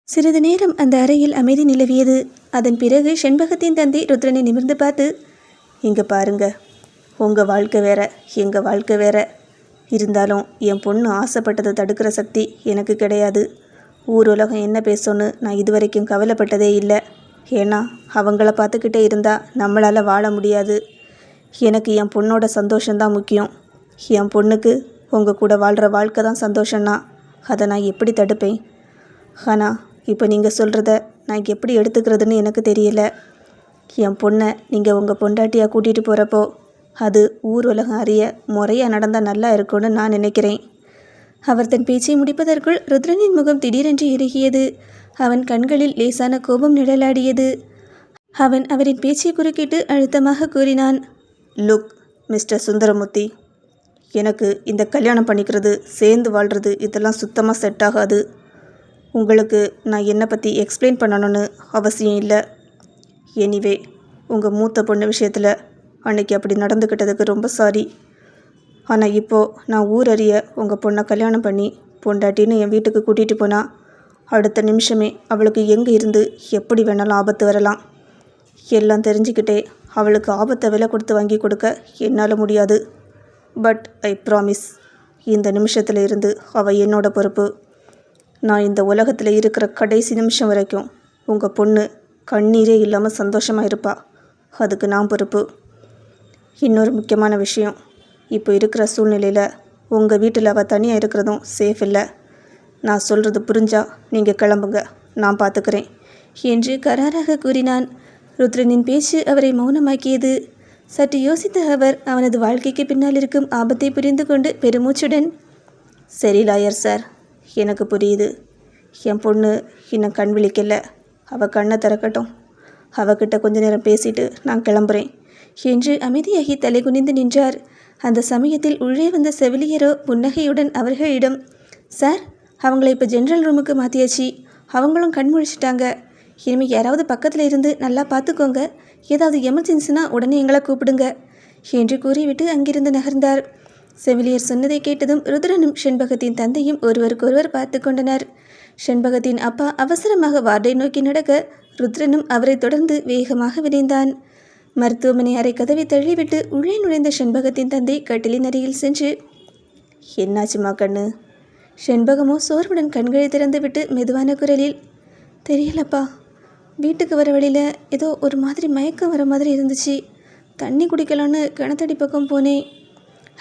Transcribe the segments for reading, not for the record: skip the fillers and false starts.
சிறிது நேரம் அந்த அறையில் அமைதி நிலவியது. அதன் பிறகு செண்பகத்தின் தந்தை ருத்ரனை நிமிர்ந்து பார்த்து, இங்கே பாருங்க, உங்கள் வாழ்க்கை வேற, எங்கள் வாழ்க்கை வேற. இருந்தாலும் என் பொண்ணு ஆசைப்பட்டதை தடுக்கிற சக்தி எனக்கு கிடையாது. ஊர் உலகம் என்ன பேசணும்னு நான் இதுவரைக்கும் கவலைப்பட்டதே இல்லை. ஏன்னா அவங்கள பார்த்துக்கிட்டே இருந்தால் நம்மளால் வாழ முடியாது. எனக்கு என் பொண்ணோட சந்தோஷம்தான் முக்கியம். என் பொண்ணுக்கு உங்கள் கூட வாழ்கிற வாழ்க்கை தான் சந்தோஷம்னா அதை நான் எப்படி தடுப்பேன்? ஆனால் இப்போ நீங்கள் சொல்கிறத நான் எப்படி எடுத்துக்கிறதுன்னு எனக்கு தெரியல. என் பொண்ணை நீங்கள் உங்கள் பொண்டாட்டியாக கூட்டிகிட்டு போகிறப்போ அது ஊர் உலகம் அறிய முறையாக நடந்தால் நல்லா இருக்கும்னு நான் நினைக்கிறேன். அவர் தன் பேச்சை முடிப்பதற்குள் ருத்ரனின் முகம் திடீரென்று இறுகியது. அவன் கண்களில் லேசான கோபம் நிழலாடியது. அவன் அவரின் பேச்சை குறுக்கிட்டு அழுத்தமாக கூறினான், லுக் மிஸ்டர் சுந்தரமூர்த்தி, எனக்கு இந்த கல்யாணம் பண்ணிக்கிறது, சேர்ந்து வாழ்கிறது இதெல்லாம் சுத்தமாக செட் ஆகாது. உங்களுக்கு நான் என்னை பற்றி எக்ஸ்பிளைன் பண்ணணும்னு அவசியம் இல்லை. எனிவே உங்கள் மூத்த பொண்ணு விஷயத்தில் அன்னைக்கு அப்படி நடந்துக்கிட்டதுக்கு ரொம்ப சாரி. ஆனால் இப்போது நான் ஊர் அறிய உங்கள் பொண்ணை கல்யாணம் பண்ணி பொண்டாட்டின்னு என் வீட்டுக்கு கூட்டிகிட்டு போனால் அடுத்த நிமிஷமே அவளுக்கு எங்கே இருந்து எப்படி வேணாலும் ஆபத்து வரலாம். எல்லாம் தெரிஞ்சுக்கிட்டே அவளுக்கு ஆபத்தை விலை கொடுத்து வாங்கி கொடுக்க என்னால் முடியாது. பட் ஐ ப்ராமிஸ், இந்த நிமிஷத்தில் இருந்து அவள் என்னோட பொறுப்பு. நான் இந்த உலகத்தில் இருக்கிற கடைசி நிமிஷம் வரைக்கும் உங்கள் பொண்ணு கண்ணீரே இல்லாமல் சந்தோஷமாக இருப்பா. அதுக்கு நான் பொறுப்பு. இன்னொரு முக்கியமான விஷயம், இப்போ இருக்கிற சூழ்நிலையில் உங்கள் வீட்டில் அவள் தனியாக இருக்கிறதும் சேஃப் இல்லை. நான் சொல்கிறது புரிஞ்சா நீங்கள் கிளம்புங்க, நான் பார்த்துக்கிறேன் என்று கராராக கூறினான். ருத்ரனின் பேச்சு அவரை மௌனமாக்கியது. சற்று யோசித்த அவர் அவனது வாழ்க்கைக்கு பின்னால் இருக்கும் ஆபத்தை புரிந்து கொண்டு பெருமூச்சுடன், சரி லாயர் சார், எனக்கு புரியுது. என் பொண்ணு இன்னும் கண் விழிக்கல. அவள் கண்ணை திறக்கட்டும். அவகிட்ட கொஞ்ச நேரம் பேசிட்டு நான் கிளம்புறேன் என்று அமைதியாகி தலை குனிந்து நின்றார். அந்த சமயத்தில் உள்ளே வந்த செவிலியரோ புன்னகையுடன் அவர்களிடம், சார், அவங்கள இப்போ ஜென்ரல் ரூமுக்கு மாற்றியாச்சு. அவங்களும் கண் முழிச்சிட்டாங்க. இனிமேல் யாராவது பக்கத்தில் இருந்து நல்லா பார்த்துக்கோங்க. ஏதாவது எமர்ஜென்சினா உடனே எங்களை கூப்பிடுங்க என்று கூறிவிட்டு அங்கிருந்து நகர்ந்தார். செவிலியர் சொன்னதை கேட்டதும் ருத்ரனும் செண்பகத்தின் தந்தையும் ஒருவருக்கொருவர் பார்த்து கொண்டனர். செண்பகத்தின் அப்பா அவசரமாக வார்டை நோக்கி நடக்க ருத்ரனும் அவரை தொடர்ந்து வேகமாக விரைந்தான். மருத்துவமனை அறை கதவை தள்ளிவிட்டு உள்ளே நுழைந்த செண்பகத்தின் தந்தை கட்டிலின் அருகில் சென்று, என்னாச்சுமா கண்ணு? செண்பகமோ சோர்வுடன் கண்களை திறந்துவிட்டு மெதுவான குரலில், தெரியலப்பா, வீட்டுக்கு வர வழியில் ஏதோ ஒரு மாதிரி மயக்கம் வர மாதிரி இருந்துச்சு. தண்ணி குடிக்கலான்னு கிணத்தடி பக்கம் போனேன்.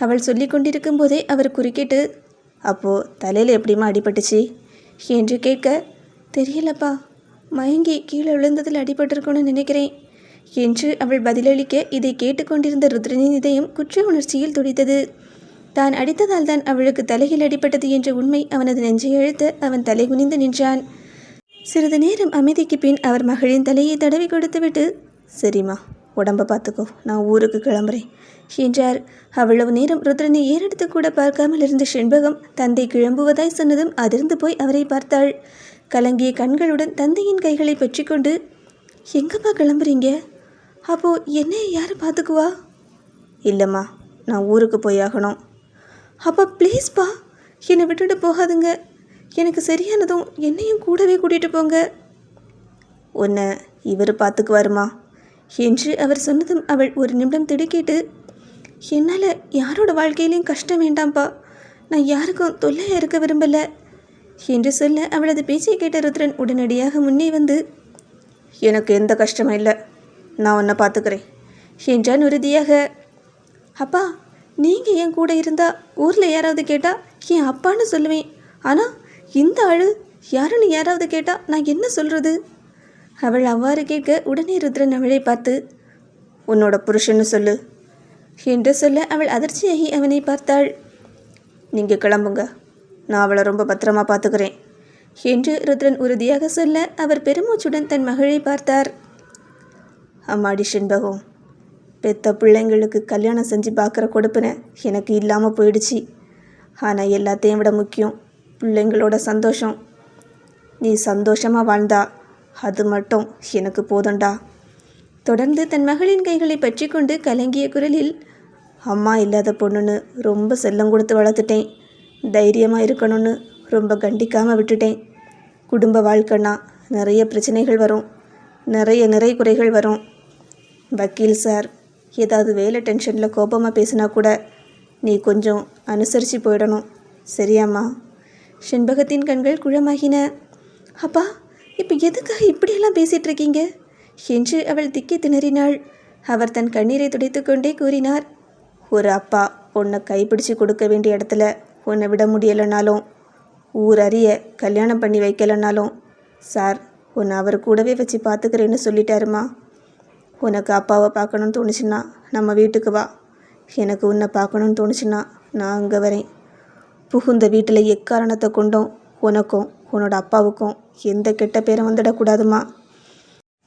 அவள் சொல்லி கொண்டிருக்கும் போதே அவர் குறுக்கிட்டு, அப்போது தலையில் எப்படிமா அடிபட்டுச்சு என்று கேட்க, தெரியலப்பா, மயங்கி கீழே விழுந்ததில் அடிபட்டிருக்குன்னு நினைக்கிறேன் என்று அவள் பதிலளிக்க, இதை கேட்டுக்கொண்டிருந்த ருத்ரனின் இதயம் குற்ற உணர்ச்சியில் துடித்தது. தான் அடித்ததால் தான் அவளுக்கு தலையில் அடிபட்டது என்ற உண்மை அவனது நெஞ்சை அழுத்த அவன் தலை குனிந்து நின்றான். சிறிது நேரம் அமைதிக்கு பின் அவர் மகளின் தலையை தடவி கொடுத்துவிட்டு, சரிம்மா, உடம்பை பார்த்துக்கோ, நான் ஊருக்கு கிளம்புறேன் என்றார். அவ்வளவு நேரம் ருத்ரனை ஏறெடுத்து கூட பார்க்காமல் இருந்த செண்பகம் தந்தை கிளம்புவதாய் சொன்னதும் அதிர்ந்து போய் அவரை பார்த்தாள். கலங்கிய கண்களுடன் தந்தையின் கைகளை பற்றி கொண்டு, எங்கப்பா கிளம்புறீங்க? அப்போது என்னை யார் பார்த்துக்குவா? இல்லைம்மா, நான் ஊருக்கு போய் ஆகணும். அப்போ ப்ளீஸ்ப்பா, என்னை விட்டுட்டு போகாதுங்க. எனக்கு சரியானதும் என்னையும் கூடவே கூட்டிகிட்டு போங்க. உன்னை இவர் பார்த்துக்குவாருமா என்று அவர் சொன்னதும் அவள் ஒரு நிமிடம் திடுக்கிட்டு, என்னால் யாரோட வாழ்க்கையிலையும் கஷ்டம் வேண்டாம்ப்பா, நான் யாருக்கும் தொல்லையாக இருக்க விரும்பலை என்று சொல்ல அவளது பேச்சை கேட்ட ருத்ரன் உடனடியாக முன்னே வந்து, எனக்கு எந்த கஷ்டமும் இல்லை, நான் உன்னை பார்த்துக்கிறேன் என்றான் உறுதியாக. அப்பா, நீங்கள் என் கூட இருந்தால் ஊரில் யாராவது கேட்டால் என் அப்பான்னு சொல்லுவேன். ஆனால் இந்த ஆள் யாருன்னு யாராவது கேட்டால் நான் என்ன சொல்கிறது? அவள் அவ்வாறு கேட்க உடனே ருத்ரன் அவளை பார்த்து, உன்னோட புருஷன்னு சொல்லு என்று சொல்ல அவள் அதிர்ச்சியாகி அவனை பார்த்தாள். நீங்கள் கிளம்புங்க, நான் அவளை ரொம்ப பத்திரமா பார்த்துக்கிறேன் என்று ருத்ரன் உறுதியாக சொல்ல அவர் பெருமூச்சுடன் தன் மகளை பார்த்தார். அம்மாடி செண்பகம், பெத்த பிள்ளைங்களுக்கு கல்யாணம் செஞ்சு பார்க்குற கொடுப்புன எனக்கு இல்லாமல் போயிடுச்சு. ஆனால் எல்லாத்தையும் விட முக்கியம் பிள்ளைங்களோட சந்தோஷம். நீ சந்தோஷமாக வாழ்ந்தா அது மட்டும் எனக்கு போதும்டா. தொடர்ந்து தன் மகளின் கைகளை பற்றி கொண்டு கலங்கிய குரலில், அம்மா இல்லாத பொண்ணுன்னு ரொம்ப செல்லம் கொடுத்து வளர்த்துட்டேன். தைரியமாக இருக்கணும்னு ரொம்ப கண்டிக்காமல் விட்டுட்டேன். குடும்ப வாழ்க்கைன்னா நிறைய பிரச்சனைகள் வரும், நிறை குறைகள் வரும். வக்கீல் சார் ஏதாவது வேலை டென்ஷனில் கோபமாக பேசினா கூட நீ கொஞ்சம் அனுசரித்து போயிடணும், சரியாம்மா? செண்பகத்தின் கண்கள் குழமாகின. அப்பா, இப்போ எதுக்காக இப்படியெல்லாம் பேசிகிட்டு இருக்கீங்க என்று அவள் திக்கி திணறினாள். அவர் தன் கண்ணீரை துடைத்து கொண்டே கூறினார். ஒரு அப்பா உன்னை கைப்பிடிச்சு கொடுக்க வேண்டிய இடத்துல உன்னை விட முடியலைனாலும், ஊர் அறிய கல்யாணம் பண்ணி வைக்கலைனாலும் சார் உன்னை அவர் கூடவே வச்சு பார்த்துக்கிறேன்னு சொல்லிட்டாருமா. உனக்கு அப்பாவை பார்க்கணுன்னு தோணுச்சுன்னா நம்ம வீட்டுக்கு வா, எனக்கு உன்னை பார்க்கணுன்னு தோணுச்சுன்னா நான் அங்கே வரேன். புகுந்த வீட்டில் எக்காரணத்தை கொண்டும் உனக்கும் உன்னோட அப்பாவுக்கும் எந்த கெட்ட பேரும் வந்துடக்கூடாதுமா.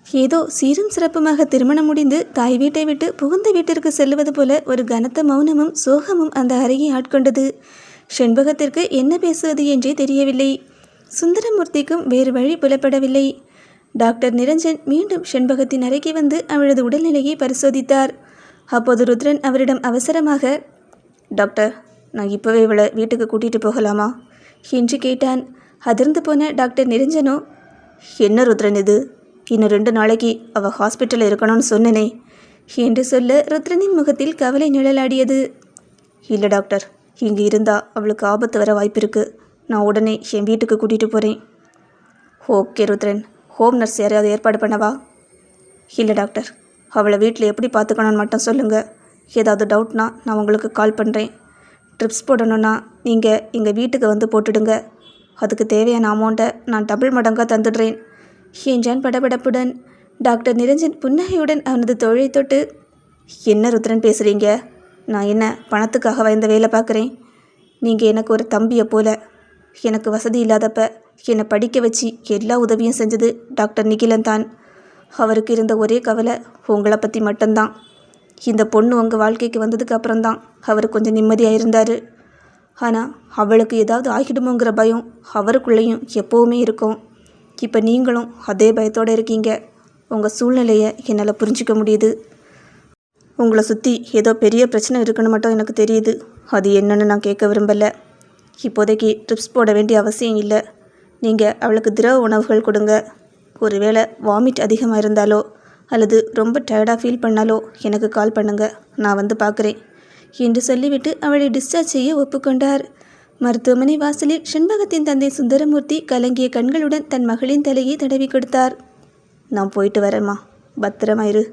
ஏதோ சீரும் சிறப்புமாக திருமணம் முடிந்து தாய் வீட்டை விட்டு புகுந்த வீட்டிற்கு செல்லுவது போல ஒரு கனத்த மௌனமும் சோகமும் அந்த அறையை ஆட்கொண்டது. செண்பகத்திற்கு என்ன பேசுவது என்றே தெரியவில்லை. சுந்தரமூர்த்திக்கும் வேறு வழி புலப்படவில்லை. டாக்டர் நிரஞ்சன் மீண்டும் செண்பகத்தின் அறைக்கு வந்து அவளது உடல்நிலையை பரிசோதித்தார். அப்போது ருத்ரன் அவரிடம் அவசரமாக, டாக்டர், நான் இப்போவே இவளை வீட்டுக்கு கூட்டிகிட்டு போகலாமா என்று கேட்டான். அதிர்ந்து போன டாக்டர் நிரஞ்சனோ, என்ன ருத்ரன் இது, இன்னும் 2 நாளைக்கு அவள் ஹாஸ்பிட்டலில் இருக்கணும்னு சொன்னேனே என்று சொல்ல ருத்ரனின் முகத்தில் கவலை நிழலாடியது. இல்லை டாக்டர், இங்கே இருந்தால் அவளுக்கு ஆபத்து வர வாய்ப்பு இருக்குது. நான் உடனே என் வீட்டுக்கு கூட்டிகிட்டு போகிறேன். ஓகே ருத்ரன், ஹோம் நர்ஸ் யாரையாவது ஏற்பாடு பண்ணவா? இல்லை டாக்டர், அவளை வீட்டில் எப்படி பார்த்துக்கணுன்னு மட்டும் சொல்லுங்கள். ஏதாவது டவுட்னா நான் உங்களுக்கு கால் பண்ணுறேன். ட்ரிப்ஸ் போடணுன்னா நீங்கள் எங்கள் வீட்டுக்கு வந்து போட்டுடுங்க. அதுக்கு தேவையான அமௌண்ட்டை நான் டபுள் மடங்காக தந்துடுறேன் என்றான் படபடப்புடன். டாக்டர் நிரஞ்சன் புன்னகையுடன் அவனது தோளை தொட்டு, என்ன ருத்ரன் பேசுகிறீங்க? நான் என்ன பணத்துக்காக இந்த வேலை பார்க்குறேன்? நீங்கள் எனக்கு ஒரு தம்பியை போல. எனக்கு வசதி இல்லாதப்ப என்னை படிக்க வச்சு எல்லா உதவியும் செஞ்சது டாக்டர் நிகிலன் தான். அவருக்கு இருந்த ஒரே கவலை உங்களை பற்றி மட்டும்தான். இந்த பொண்ணு உங்கள் வாழ்க்கைக்கு வந்ததுக்கு அப்புறம்தான் அவர் கொஞ்சம் நிம்மதியாக இருந்தார். ஆனால் அவளுக்கு ஏதாவது ஆகிடுமோங்கிற பயம் அவருக்குள்ளேயும் எப்போவுமே இருக்கும். இப்போ நீங்களும் அதே பயத்தோடு இருக்கீங்க. உங்கள் சூழ்நிலையை என்னால் புரிஞ்சிக்க முடியுது. உங்களை சுற்றி ஏதோ பெரிய பிரச்சனை இருக்குன்னு மட்டும் எனக்கு தெரியுது. அது என்னன்னு நான் கேட்க விரும்பலை. இப்போதைக்கு ட்ரிப்ஸ் போட வேண்டிய அவசியம் இல்லை. நீங்கள் அவளுக்கு திரவ உணவுகள் கொடுங்க. ஒருவேளை வாமிட் அதிகமாக இருந்தாலோ அல்லது ரொம்ப டயர்டாக ஃபீல் பண்ணாலோ எனக்கு கால் பண்ணுங்கள், நான் வந்து பார்க்குறேன் என்று சொல்லிவிட்டு அவளை டிஸ்சார்ஜ் செய்ய ஒப்புக்கொண்டார். மருத்துவமனை வாசலில் செண்பகத்தின் தந்தை சுந்தரமூர்த்தி கலங்கிய கண்களுடன் தன் மகளின் தலையை தடவி கொடுத்தார். நான் போயிட்டு வரேம்மா, பத்திரமாயிரு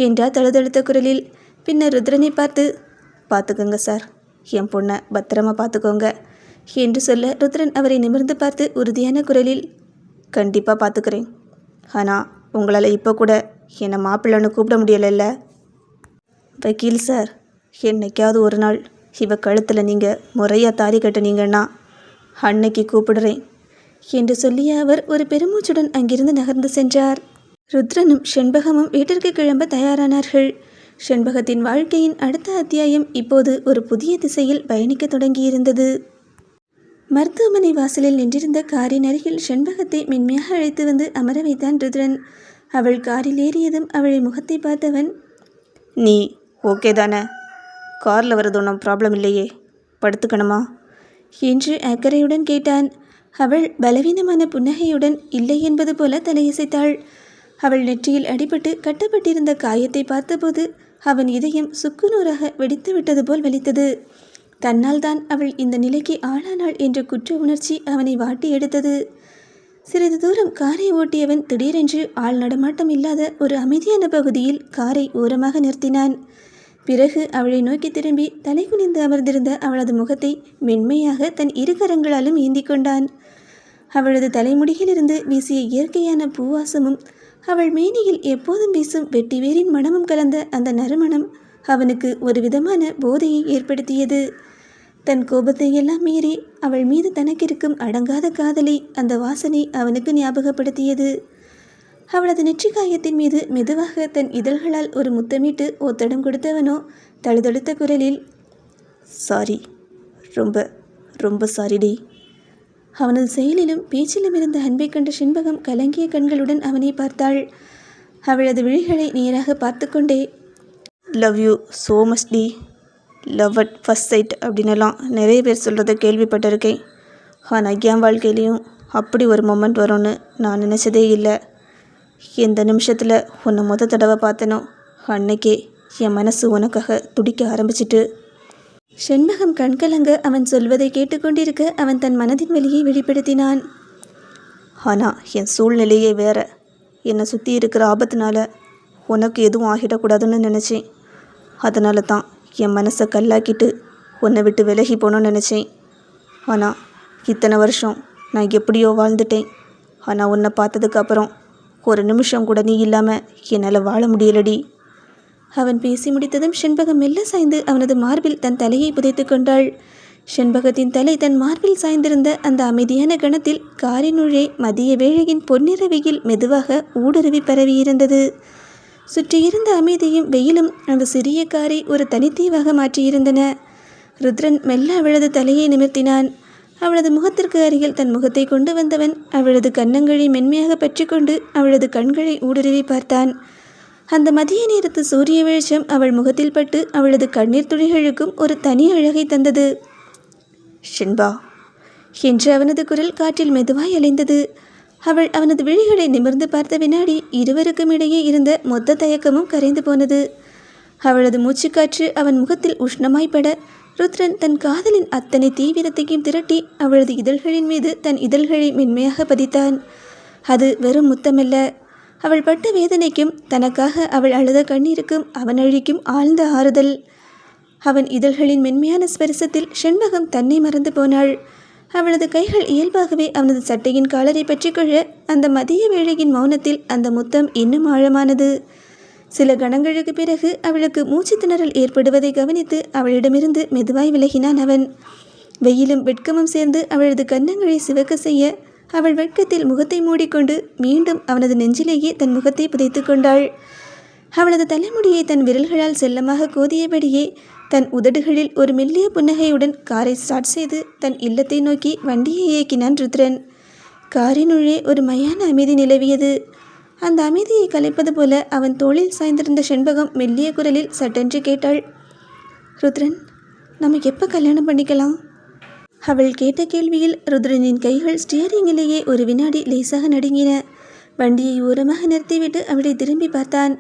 என்றார் தழுதழுத்த குரலில். பின்னர் ருத்ரனை பார்த்து, பார்த்துக்கோங்க சார், என் பொண்ணை பத்திரமா பார்த்துக்கோங்க என்று சொல்ல ருத்ரன் அவரை நிமிர்ந்து பார்த்து உறுதியான குரலில், கண்டிப்பாக பார்த்துக்கிறேன். ஆனால் உங்களால் இப்போ கூட என்னை மாப்பிள்ளைன்னு கூப்பிட முடியலைல்ல? வக்கீல் சார், என்னைக்காவது ஒரு நாள் இவ கழுத்தில் நீங்கள் முறையாக தாலி கட்டினீங்கன்னா அன்னைக்கு கூப்பிடுறேன் என்று சொல்லிய அவர் ஒரு பெருமூச்சுடன் அங்கிருந்து நகர்ந்து சென்றார். ருத்ரனும் செண்பகமும் வீட்டிற்கு கிளம்ப தயாரானார்கள். செண்பகத்தின் வாழ்க்கையின் அடுத்த அத்தியாயம் இப்போது ஒரு புதிய திசையில் பயணிக்க தொடங்கியிருந்தது. மருத்துவமனை வாசலில் நின்றிருந்த காரின் அருகில் செண்பகத்தை மென்மையாக அழைத்து வந்து அமர வைத்தான் ருத்ரன். அவள் காரில் ஏறியதும் அவளை முகத்தை பார்த்தவன், நீ ஓகே தானே? காரில் வரது ஒன்றும் ப்ராப்ளம் இல்லையே, படுத்துக்கணுமா என்று அக்கறையுடன் கேட்டான். அவள் பலவீனமான புன்னகையுடன் இல்லை என்பது போல தலையசைத்தாள். அவள் நெற்றியில் அடிபட்டு கட்டப்பட்டிருந்த காயத்தை பார்த்தபோது அவன் இதயம் சுக்குநூறாக வெடித்து விட்டது போல் வலித்தது. தன்னால் தான் அவள் இந்த நிலைக்கு ஆளானாள் என்ற குற்ற உணர்ச்சி அவனை வாட்டி எடுத்தது. சிறிது தூரம் காரை ஓட்டியவன் திடீரென்று ஆள் நடமாட்டம் இல்லாத ஒரு அமைதியான பகுதியில் காரை ஓரமாக நிறுத்தினான். பிறகு அவளை நோக்கி திரும்பி தலை குனிந்து அமர்ந்திருந்த அவளது முகத்தை மென்மையாக தன் 2 கரங்களாலும் ஏந்தி கொண்டான். அவளது தலைமுடியிலிருந்து வீசிய இயற்கையான பூவாசமும் அவள் மேனியில் எப்போதும் வீசும் வெட்டிவேரின் மணமும் கலந்த அந்த நறுமணம் அவனுக்கு ஒரு விதமான போதையை ஏற்படுத்தியது. தன் கோபத்தை எல்லாம் மீறி அவள் மீது தனக்கிருக்கும் அடங்காத காதலை அந்த வாசனை அவனுக்கு ஞாபகப்படுத்தியது. அவளது நெற்றிக்காயத்தின் மீது மெதுவாக தன் இதழ்களால் ஒரு முத்தமிட்டு ஒத்தடம் கொடுத்தவனோ தழுதழுத்த குரலில், சாரி, ரொம்ப ரொம்ப சாரிடி. அவனது செயலிலும் பேச்சிலும் இருந்த அன்பை கண்ட செண்பகம் கலங்கிய கண்களுடன் அவனை பார்த்தாள். அவளது விழிகளை நேராக பார்த்து கொண்டே, லவ் யூ ஸோ மச் டி. லவ் அட் ஃபர்ஸ்ட் சைட் அப்படின்னெல்லாம் நிறைய பேர் சொல்கிறத கேள்விப்பட்டிருக்கேன். ஆனால் என் வாழ்க்கையிலையும் அப்படி ஒரு மொமெண்ட் வரும்னு நான் நினச்சதே இல்லை. எந்த நிமிஷத்தில் உன்னை தடவை பார்த்தனோ அன்னைக்கே என் மனசு உனக்காக துடிக்க ஆரம்பிச்சிட்டு. செண்பகம் கண்கலங்க அவன் சொல்வதை கேட்டுக்கொண்டிருக்க அவன் தன் மனதின் வலியை வெளிப்படுத்தினான். ஆனால் என் சூழ்நிலையே வேற. என்னை சுற்றி இருக்கிற ஆபத்துனால உனக்கு எதுவும் ஆகிடக்கூடாதுன்னு நினச்சேன். அதனால தான் என் மனசை கல்லாக்கிட்டு உன்னை விட்டு விலகி போகணுன்னு நினச்சேன். ஆனால் இத்தனை வருஷம் நான் எப்படியோ வாழ்ந்துட்டேன். ஆனால் உன்னை பார்த்ததுக்கப்புறம் ஒரு நிமிஷம் கூட நீ இல்லாமல் என்னால் வாழ முடியலடி. அவன் பேசி முடித்ததும் செண்பகம் மெல்ல சாய்ந்து அவனது மார்பில் தன் தலையை புதைத்து கொண்டாள். செண்பகத்தின் தலை தன் மார்பில் சாய்ந்திருந்த அந்த அமைதியான கணத்தில் காரினுள்ளே மதிய வேளையின் பொன்னிற வெயில் மெதுவாக ஊடுருவி பரவியிருந்தது. சுற்றியிருந்த அமைதியும் வெயிலும் அந்த சிறிய காரை ஒரு தனித்தீவாக மாற்றியிருந்தன. ருத்ரன் மெல்ல அவளது தலையை நிமிர்த்தினான். அவளது முகத்திற்கு அருகில் தன் முகத்தை கொண்டு வந்தவன் அவளது கன்னங்களை மென்மையாக பற்றி கொண்டு அவளது கண்களை ஊடுருவி பார்த்தான். அந்த மதிய நேரத்து சூரிய வெளிச்சம் அவள் முகத்தில் பட்டு அவளது கண்ணீர் துளிகளுக்கும் ஒரு தனி அழகை தந்தது. ஷென்பா என்று அவனது குரல் காற்றில் மெதுவாய் அலைந்தது. அவள் அவனது விழிகளை நிமிர்ந்து பார்த்த வினாடி இருவருக்கும் இடையே இருந்த மொத்த தயக்கமும் கரைந்து போனது. அவளது மூச்சுக்காற்று அவன் முகத்தில் உஷ்ணமாய்ப்பட ருத்ரன் தன் காதலின் அத்தனை தீவிரத்தையும் திரட்டி அவளது இதழ்களின் மீது தன் இதழ்களை மென்மையாக பதித்தான். அது வெறும் முத்தமல்ல, அவள் பட்ட வேதனைக்கும் தனக்காக அவள் அழுத கண்ணீருக்கும் அவன் அழிக்கும் ஆழ்ந்த ஆறுதல். அவன் இதழ்களின் மென்மையான ஸ்பரிசத்தில் செண்பகம் தன்னை மறந்து போனாள். அவளது கைகள் இயல்பாகவே அவனது சட்டையின் காலரை பற்றி கொள்ள அந்த மதிய வேளையின் மௌனத்தில் அந்த முத்தம் இன்னும் ஆழமானது. சில கணங்களுக்கு பிறகு அவளுக்கு மூச்சு திணறல் ஏற்படுவதை கவனித்து அவளிடமிருந்து மெதுவாய் விலகினான் அவன். வெயிலும் வெட்கமும் சேர்ந்து அவளது கன்னங்களை சிவக்க செய்ய அவள் வெட்கத்தில் முகத்தை மூடிக்கொண்டு மீண்டும் அவனது நெஞ்சிலேயே தன் முகத்தை புதைத்து கொண்டாள். அவளது தலைமுடியை தன் விரல்களால் செல்லமாக கோதியபடியே தன் உதடுகளில் ஒரு மெல்லிய புன்னகையுடன் காரை ஸ்டார்ட் செய்து தன் இல்லத்தை நோக்கி வண்டியை இயக்கினான் ருத்ரன். காரினுள்ளே ஒரு மையான அமைதி நிலவியது. அந்த அமைதியை கலைப்பது போல அவன் தோளில் சாய்ந்திருந்த செண்பகம் மெல்லிய குரலில் சட்டென்று கேட்டாள். ருத்ரன், நம்ம எப்போ கல்யாணம் பண்ணிக்கலாம்? அவள் கேட்ட கேள்வியில் ருத்ரனின் கைகள் ஸ்டியரிங்கிலேயே ஒரு வினாடி லேசாக நடுங்கின. வண்டியை ஓரமாக நிறுத்திவிட்டு அவளை திரும்பி பார்த்தான்.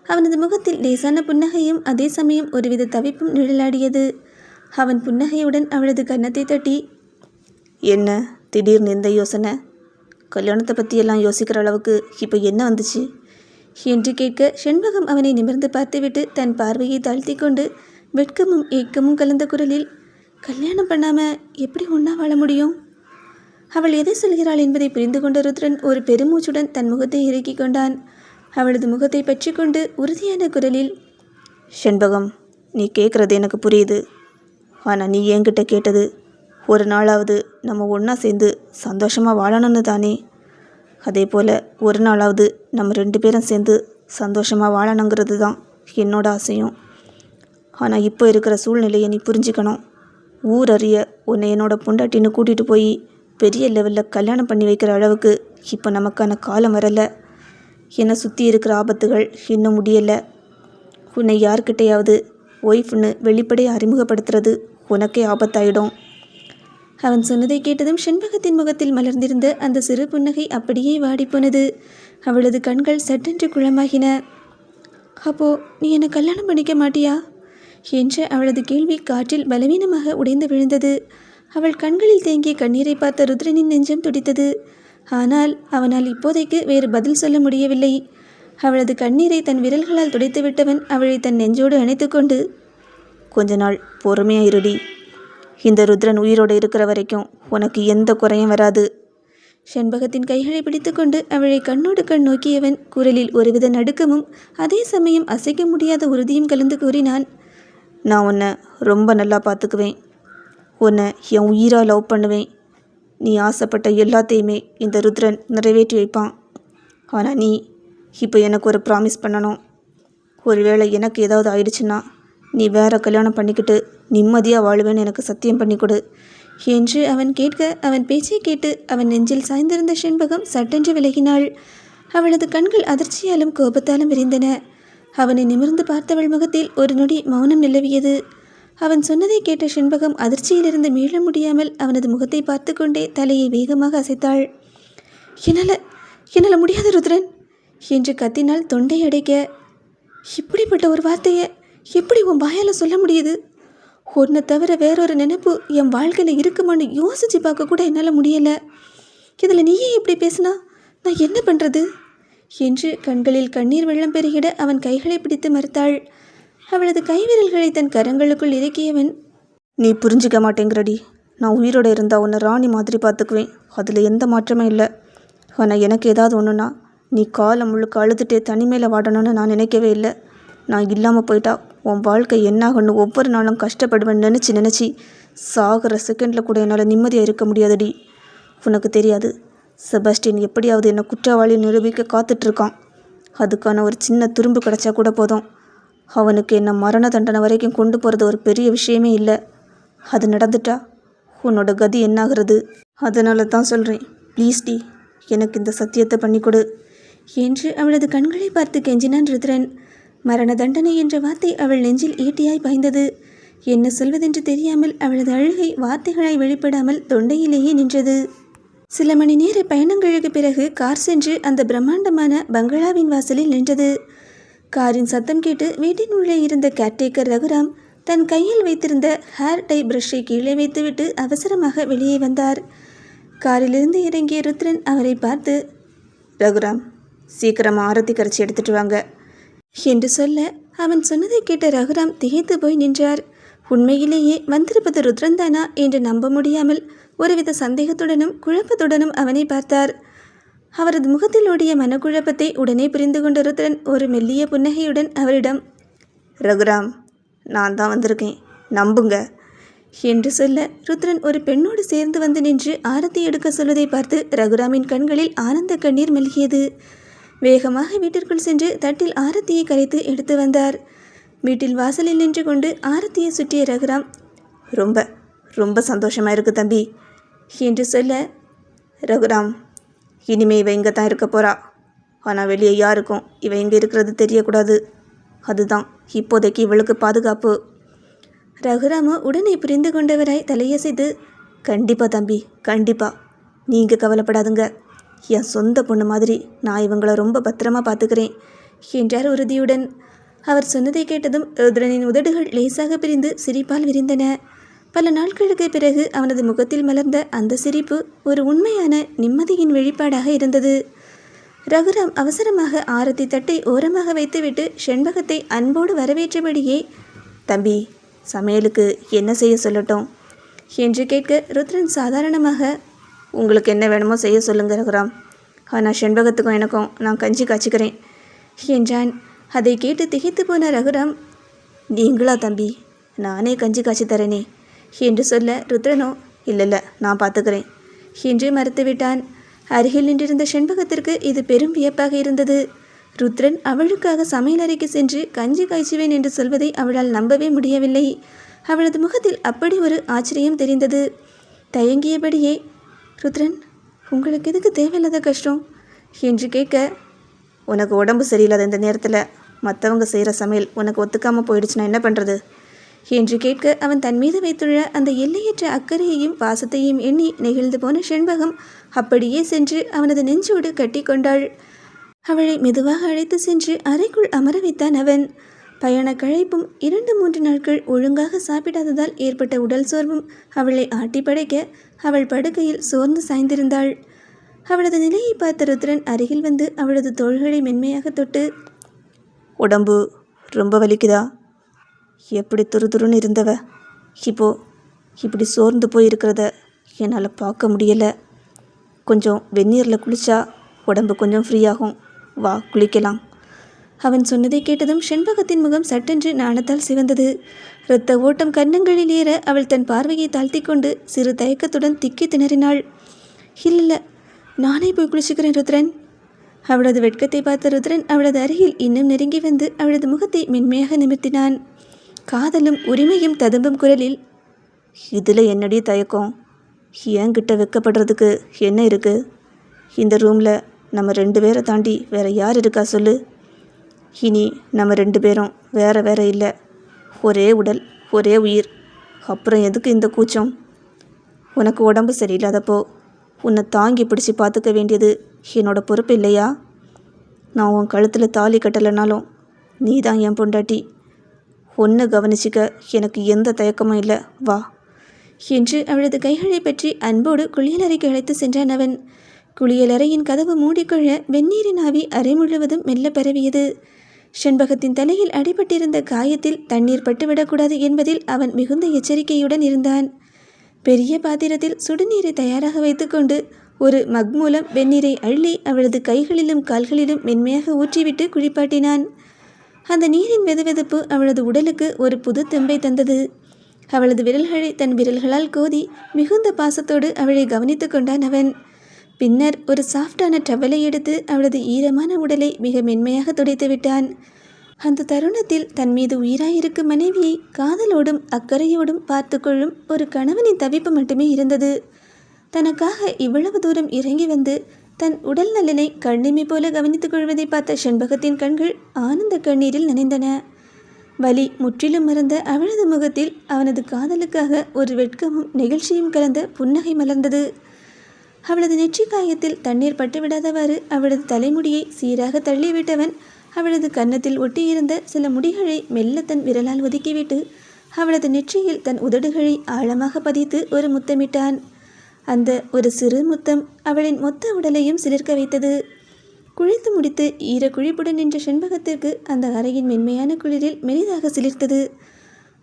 அவனது முகத்தில் லேசான புன்னகையும் அதே சமயம் ஒருவித தவிப்பும் நிழலாடியது. அவன் புன்னகையுடன் அவளது கன்னத்தை தட்டி, என்ன திடீர்னு எந்த யோசனை? கல்யாணத்தை பற்றியெல்லாம் யோசிக்கிற அளவுக்கு இப்போ என்ன வந்துச்சு என்று கேட்க செண்பகம் அவனை நிமிர்ந்து பார்த்துவிட்டு தன் பார்வையை தாழ்த்தி கொண்டு வெட்கமும் ஏக்கமும் கலந்த குரலில், கல்யாணம் பண்ணாமல் எப்படி ஒன்றா வாழ முடியும்? அவள் எதை சொல்கிறாள் என்பதை புரிந்து கொண்ட ருத்ரன் ஒரு பெருமூச்சுடன் தன் முகத்தை இறுக்கி கொண்டான். அவளது முகத்தை பற்றி கொண்டு உறுதியான குரலில், செண்பகம், நீ கேட்குறது எனக்கு புரியுது. ஆனால் நீ என்கிட்ட கேட்டது ஒரு நாளாவது நம்ம ஒன்றா சேர்ந்து சந்தோஷமாக வாழணும்னு தானே. அதே போல் ஒரு நாளாவது நம்ம 2 பேரும் சேர்ந்து சந்தோஷமாக வாழணுங்கிறது தான் என்னோட ஆசையும். ஆனால் இப்போ இருக்கிற சூழ்நிலையை நீ புரிஞ்சுக்கணும். ஊர் அறிய உன்னை என்னோட பொண்டாட்டின்னு கூட்டிகிட்டு போய் பெரிய லெவலில் கல்யாணம் பண்ணி வைக்கிற அளவுக்கு இப்போ நமக்கான காலம் வரலை. என்னை சுற்றி இருக்கிற ஆபத்துகள் இன்னும் முடியலை. உன்னை யார்கிட்டையாவது ஒய்ஃப்னு வெளிப்படையாக அறிமுகப்படுத்துறது உனக்கே ஆபத்தாயிடும். அவன் சொன்னதை கேட்டதும் செண்பகத்தின் முகத்தில் மலர்ந்திருந்த அந்த சிறு புன்னகை அப்படியே வாடிப்போனது. அவளது கண்கள் சட்டென்று குளமாகின. அப்போ நீ என்னை கல்யாணம் பண்ணிக்க மாட்டியா என்ற அவளது கேள்வி காற்றில் பலவீனமாக உடைந்து விழுந்தது. அவள் கண்களில் தேங்கிய கண்ணீரை பார்த்த ருத்ரனின் நெஞ்சம் துடித்தது. ஆனால் அவனால் இப்போதைக்கு வேறு பதில் சொல்ல முடியவில்லை. அவளது கண்ணீரை தன் விரல்களால் துடைத்து விட்டவன் அவளை தன் நெஞ்சோடு அணைத்து கொண்டு, கொஞ்ச நாள் பொறுமையாக இருடி. இந்த ருத்ரன் உயிரோடு இருக்கிற வரைக்கும் உனக்கு எந்த குறையும் வராது. செண்பகத்தின் கைகளை பிடித்து கொண்டு அவளை கண்ணோடு கண் நோக்கியவன் குரலில் ஒருவித நடுக்கமும் அதே சமயம் அசைக்க முடியாத உறுதியும் கலந்து கூறினான். நான் உன்னை ரொம்ப நல்லா பார்த்துக்குவேன். உன்னை என் உயிராக லவ் பண்ணுவேன். நீ ஆசைப்பட்ட எல்லாத்தையுமே இந்த ருத்ரன் நிறைவேற்றி வைப்பான். ஆனால் நீ இப்போ எனக்கு ஒரு ப்ராமிஸ் பண்ணணும். ஒருவேளை எனக்கு ஏதாவது ஆயிடுச்சுன்னா நீ வேற கல்யாணம் பண்ணிக்கிட்டு நிம்மதியாக வாழுவேன்னு எனக்கு சத்தியம் பண்ணி கொடு என்று அவன் கேட்க அவன் பேச்சை கேட்டு அவன் நெஞ்சில் சாய்ந்திருந்த செண்பகம் சட்டென்று விலகினாள். அவளது கண்கள் அதிர்ச்சியாலும் கோபத்தாலும் விரிந்தன. அவனை நிமிர்ந்து பார்த்தவள் முகத்தில் ஒரு நொடி மௌனம் நிலவியது. அவன் சொன்னதை கேட்ட செண்பகம் அதிர்ச்சியிலிருந்து மீள முடியாமல் அவனது முகத்தை பார்த்து கொண்டே தலையை வேகமாக அசைத்தாள். என்னால் முடியாது ருத்ரன் என்று கத்தினால் தொண்டை அடைக்க. இப்படிப்பட்ட ஒரு வார்த்தையை எப்படி உன் வாயால் சொல்ல முடியுது? ஒன்றை தவிர வேறொரு நினைப்பு என் வாழ்க்கையில் இருக்குமான்னு யோசித்து பார்க்க கூட என்னால் முடியலை. இதில் நீயே எப்படி பேசினா நான் என்ன பண்ணுறது என்று கண்களில் கண்ணீர் வெள்ளம் பெருகிட அவன் கைகளை பிடித்து மறுத்தாள். அவளது கைவிரல்களை தன் கரங்களுக்குள் இறக்கியவன், நீ புரிஞ்சிக்க மாட்டேங்கிறடி. நான் உயிரோடு இருந்தால் உன்னை ராணி மாதிரி பார்த்துக்குவேன், அதில் எந்த மாற்றமே இல்லை. ஆனால் எனக்கு ஏதாவது ஒன்றுனா நீ காலம் முழுக்க அழுதுகிட்டே தனிமையில் வாடணும்னு நான் நினைக்கவே இல்லை. நான் இல்லாமல் போயிட்டா உன் வாழ்க்கை என்னாகன்னு ஒவ்வொரு நாளும் கஷ்டப்படுவேன் நினச்சி சாகிற செகண்டில் கூட என்னால் நிம்மதியாக இருக்க முடியாதுடி. உனக்கு தெரியாது, செபாஸ்டின் எப்படியாவது என்னை குற்றவாளி நிரூபிக்க காத்துட்ருக்கான். அதுக்கான ஒரு சின்ன துரும்பு கிடச்சா கூட போதும். அவனுக்கு என்னை மரண தண்டனை வரைக்கும் கொண்டு போகிறது ஒரு பெரிய விஷயமே இல்லை. அது நடந்துட்டா உன்னோட கதி என்னாகிறது? அதனால தான் சொல்கிறேன், ப்ளீஸ் டி, எனக்கு இந்த சத்தியத்தை பண்ணி கொடு என்று அவளது கண்களை பார்த்து கெஞ்சினான் ருத்ரன். மரண தண்டனை என்ற வார்த்தை அவள் நெஞ்சில் ஈட்டியாய் பாய்ந்தது. என்ன சொல்வதென்று தெரியாமல் அவளது அழுகை வார்த்தைகளாய் வெளிப்படாமல் தொண்டையிலேயே நின்றது. சில மணி நேர பயணங்களுக்கு பிறகு கார் சென்று அந்த பிரம்மாண்டமான பங்களாவின் வாசலில் நின்றது. காரின் சத்தம் கேட்டு வீட்டின் உள்ளே இருந்த கேர்டேக்கர் ரகுராம் தன் கையில் வைத்திருந்த ஹேர் டை பிரஷை கீழே வைத்துவிட்டு அவசரமாக வெளியே வந்தார். காரிலிருந்து இறங்கிய ருத்ரன் அவரை பார்த்து, ரகுராம், சீக்கிரமாக ஆரத்தி கரைச்சி எடுத்துட்டு வாங்க என்று சொல்ல, அவன் சொன்னதை கேட்ட ரகுராம் திகைத்து போய் நின்றார். உண்மையிலேயே வந்திருப்பது ருத்ரன் தானா என்று நம்ப முடியாமல் ஒருவித சந்தேகத்துடனும் குழப்பத்துடனும் அவனை பார்த்தார். அவரது முகத்தில் ஓடிய மனக்குழப்பத்தை உடனே புரிந்து கொண்ட ருத்ரன் ஒரு மெல்லிய புன்னகையுடன் அவரிடம், ரகுராம், நான் தான் வந்திருக்கேன், நம்புங்க என்று சொல்ல, ருத்ரன் ஒரு பெண்ணோடு சேர்ந்து வந்து நின்று ஆரத்தி எடுக்க சொல்வதை பார்த்து ரகுராமின் கண்களில் ஆனந்த கண்ணீர் மல்கியது. வேகமாக வீட்டிற்குள் சென்று தட்டில் ஆரத்தியை கரைத்து எடுத்து வந்தார். வீட்டில் வாசலில் நின்று கொண்டு ஆரத்தியை சுற்றிய ரகுராம், ரொம்ப ரொம்ப சந்தோஷமாக இருக்குது தம்பி என்று சொல்ல, ரகுராம், இனிமே இவ இங்கே தான் இருக்க போகிறா. ஆனால் வெளியே யாருக்கும் இவ இங்கே இருக்கிறது தெரியக்கூடாது. அதுதான் இப்போதைக்கு இவளுக்கு பாதுகாப்பு. ரகுராமோ உடனே புரிந்து கொண்டவராய் தலையசைத்து, கண்டிப்பாக தம்பி, கண்டிப்பாக, நீங்கள் கவலைப்படாதுங்க. என் சொந்த பொண்ணு மாதிரி நான் இவங்களை ரொம்ப பத்திரமா பார்த்துக்கிறேன் என்றார் உறுதியுடன். அவர் சொன்னதை கேட்டதும் ருத்ரனின் உதடுகள் லேசாக பிரிந்து சிரிப்பால் விரிந்தன. பல நாட்களுக்கு பிறகு அவனது முகத்தில் மலர்ந்த அந்த சிரிப்பு ஒரு உண்மையான நிம்மதியின் வெளிப்பாடாக இருந்தது. ரகுராம் அவசரமாக ஆரத்தி தட்டை ஓரமாக வைத்துவிட்டு செண்பகத்தை அன்போடு வரவேற்றபடியே, தம்பி, சமையலுக்கு என்ன செய்ய சொல்லட்டும் என்று கேட்க, ருத்ரன் சாதாரணமாக, உங்களுக்கு என்ன வேணுமோ செய்ய சொல்லுங்க ரகுராம். ஆனால் செண்பகத்துக்கும் எனக்கும் நான் கஞ்சி காய்ச்சிக்கிறேன் என்றான். அதை கேட்டு திகைத்து போன ரகுராம், நீங்களா தம்பி, நானே கஞ்சி காய்ச்சி தரேனே என்று சொல்ல, ருத்ரனோ, இல்லை நான் பார்த்துக்கிறேன் என்று மறுத்துவிட்டான். அருகில் நின்றிருந்த செண்பகத்திற்கு இது பெரும் வியப்பாக இருந்தது. ருத்ரன் அவளுக்காக சமையலறைக்கு சென்று கஞ்சி காய்ச்சுவேன் என்று சொல்வதை அவளால் நம்பவே முடியவில்லை. அவளது முகத்தில் அப்படி ஒரு ஆச்சரியம் தெரிந்தது. தயங்கியபடியே, ருத்ரன், உங்களுக்கு எதுக்கு தேவையில்லாத கஷ்டம் என்று கேட்க, உனக்கு உடம்பு சரியில்லாத இந்த நேரத்தில் மற்றவங்க செய்கிற சமையல் உனக்கு ஒத்துக்காமல் போயிடுச்சுன்னா என்ன பண்ணுறது என்று கேட்க, அவன் தன் மீது வைத்துள்ள அந்த எல்லையற்ற அக்கறையையும் பாசத்தையும் எண்ணி நெகிழ்ந்து போன செண்பகம் அப்படியே சென்று அவனது நெஞ்சோடு கட்டி கொண்டாள். அவளை மெதுவாக அழைத்து சென்று அறைக்குள் அமர வைத்தான் அவன். பயண களைப்பும் 2-3 நாட்கள் ஒழுங்காக சாப்பிடாததால் ஏற்பட்ட உடல் சோர்வும் அவளை ஆட்டி படைக்க அவள் படுக்கையில் சோர்ந்து சாய்ந்திருந்தாள். அவளது நிலையை பார்த்த ருத்ரன் அருகில் வந்து அவளது தோள்களை மென்மையாக தொட்டு, உடம்பு ரொம்ப வலிக்குதா? எப்படி துருதுருன்னு இருந்தவ இப்படி சோர்ந்து போயிருக்கிறத என்னால் பார்க்க முடியலை. கொஞ்சம் வெந்நீரில் குளித்தா உடம்பு கொஞ்சம் ஃப்ரீயாகும், வா குளிக்கலாம். அவன் சொன்னதை கேட்டதும் செண்பகத்தின் முகம் சட்டென்று நாணத்தால் சிவந்தது. இரத்த ஓட்டம் கன்னங்களில் ஏற அவள் தன் பார்வையை தாழ்த்தி கொண்டு சிறு தயக்கத்துடன் திக்கி திணறினாள். இல்லை, நானே போய் குளிச்சுக்கிறேன் ருத்ரன். அவளது வெட்கத்தை பார்த்த ருத்ரன் அவளது அருகில் இன்னும் நெருங்கி வந்து அவளது முகத்தை மென்மையாக நிமிர்த்தினான். காதலும் உரிமையும் ததும்பும் குரலில், இதில் என்னடி தயக்கம்? என்கிட்ட வெக்கப்படுறதுக்கு என்ன இருக்குது? இந்த ரூமில் நம்ம 2 பேரை தாண்டி வேறு யார் இருக்கா சொல்லு? இனி நம்ம 2 பேரும் வேற இல்லை, ஒரே உடல், ஒரே உயிர். அப்புறம் எதுக்கு இந்த கூச்சம்? உனக்கு உடம்பு சரியில்லாதப்போ உன்னை தாங்கி பிடிச்சி பார்த்துக்க வேண்டியது என்னோட பொறுப்பு இல்லையா? நான் உன் கழுத்தில் தாலி கட்டலைனாலும் நீ தான் என் பொண்டாட்டி. ஒன்று கவனிச்சிக்க எனக்கு எந்த தயக்கமும் இல்லை, வா என்று அவளது கைகளை பற்றி அன்போடு குளியலறைக்கு அழைத்து சென்றான் அவன். குளியலறையின் கதவு மூடிக்கொள்ள வெந்நீரின் ஆவி அறை முழுவதும் மெல்ல பரவியது. செண்பகத்தின் தலையில் அடிபட்டிருந்த காயத்தில் தண்ணீர் பட்டுவிடக்கூடாது என்பதில் அவன் மிகுந்த எச்சரிக்கையுடன் இருந்தான். பெரிய பாத்திரத்தில் சுடுநீரை தயாராக வைத்துக்கொண்டு ஒரு மக் மூலம் வெந்நீரை அள்ளி அவளது கைகளிலும் கால்களிலும் மென்மையாக ஊற்றிவிட்டு குளிப்பாட்டினான். அந்த நீரின் வெதுவெதுப்பு அவளது உடலுக்கு ஒரு புது தெம்பை தந்தது. அவளது விரல்களை தன் விரல்களால் கோதி மிகுந்த பாசத்தோடு அவளை கவனித்து கொண்டான் அவன். பின்னர் ஒரு சாஃப்டான டவலை எடுத்து அவளது ஈரமான உடலை மிக மென்மையாக துடைத்து விட்டான். அந்த தருணத்தில் தன் மீது உயிராயிருக்கும் மனைவியை காதலோடும் அக்கறையோடும் பார்த்து கொள்ளும் ஒரு கணவனின் தவிப்பு மட்டுமே இருந்தது. தனக்காக இவ்வளவு தூரம் இறங்கி வந்து தன் உடல் நலனை கண்ணிமை போல கவனித்துக் கொள்வதை பார்த்த செண்பகத்தின் கண்கள் ஆனந்த கண்ணீரில் நனைந்தன. வலி முற்றிலும் மறந்த அவளது முகத்தில் அவனது காதலுக்காக ஒரு வெட்கமும் நெகிழ்ச்சியும் கலந்த புன்னகை மலர்ந்தது. அவளது நெற்றி காயத்தில் தண்ணீர் பட்டுவிடாதவாறு அவளது தலைமுடியை சீராக தள்ளிவிட்டவன் அவளது கன்னத்தில் ஒட்டியிருந்த சில முடிகளை மெல்ல தன் விரலால் ஒதுக்கிவிட்டு அவளது நெற்றியில் தன் உதடுகளை ஆழமாக பதித்து ஒரு முத்தமிட்டான். அந்த ஒரு சிறு முத்தம் அவளின் மொத்த உடலையும் சிலிர்க்க வைத்தது. குளித்து முடித்து ஈர குழிப்புடன் நின்ற செண்பகத்திற்கு அந்த அறையின் மென்மையான குளிரில் மெலிதாக சிலிர்த்தது.